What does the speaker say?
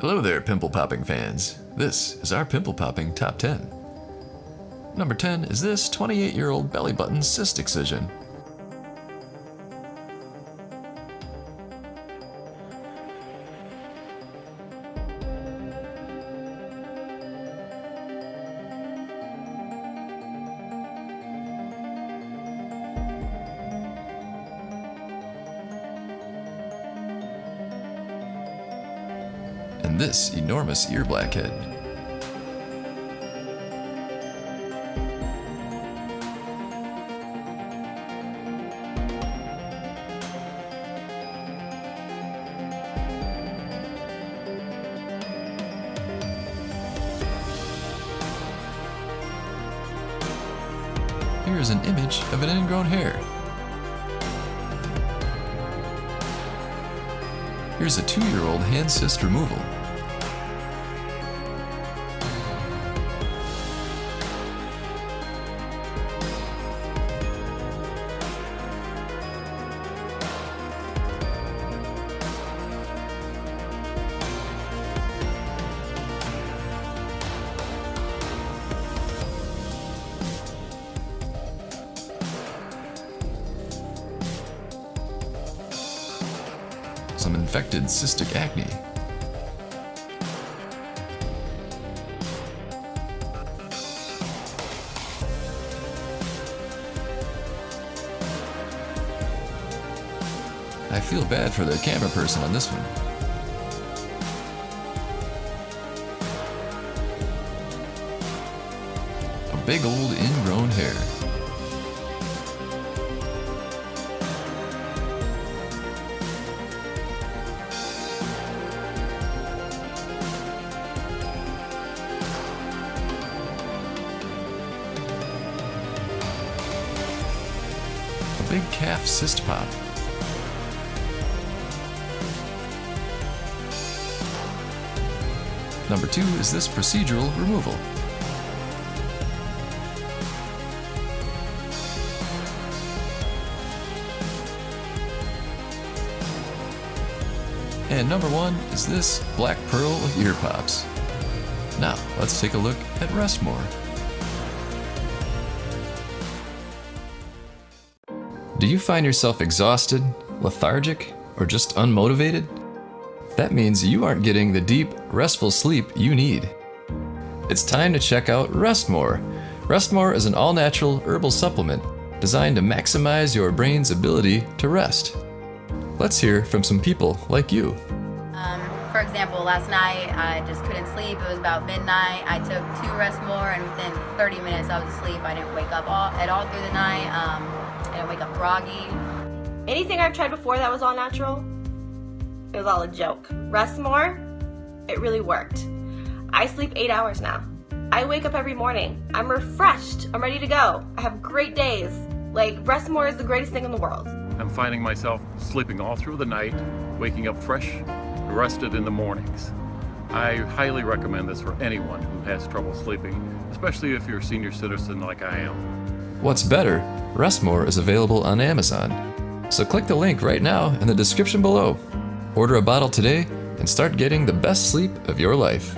Hello there, pimple popping fans. This is our pimple popping top 10. Number 10 is this 28-year-old belly button cyst excision. And this enormous ear blackhead. Here is an image of an ingrown hair. Here's a 2-year-old hand cyst removal. Some infected cystic acne. I feel bad for the camera person on this one. A big old ingrown hair. Big calf cyst pop. Number 2 is this procedural removal. And number 1 is this black pearl of ear pops. Now, let's take a look at rest more. Do you find yourself exhausted, lethargic, or just unmotivated? That means you aren't getting the deep, restful sleep you need. It's time to check out Rest More. Rest More is an all-natural herbal supplement designed to maximize your brain's ability to rest. Let's hear from some people like you. For example, last night I just couldn't sleep. It was about midnight. I took 2 Rest More, and within 30 minutes I was asleep. I didn't wake up at all through the night. I didn't wake up groggy. Anything I've tried before that was all natural, it was all a joke. Rest More, it really worked. I sleep 8 hours now. I wake up every morning. I'm refreshed. I'm ready to go. I have great days. Like, Rest More is the greatest thing in the world. I'm finding myself sleeping all through the night, waking up fresh, rested in the mornings. I highly recommend this for anyone who has trouble sleeping, especially if you're a senior citizen like I am. What's better, Rest More is available on Amazon. So click the link right now in the description below. Order a bottle today and start getting the best sleep of your life.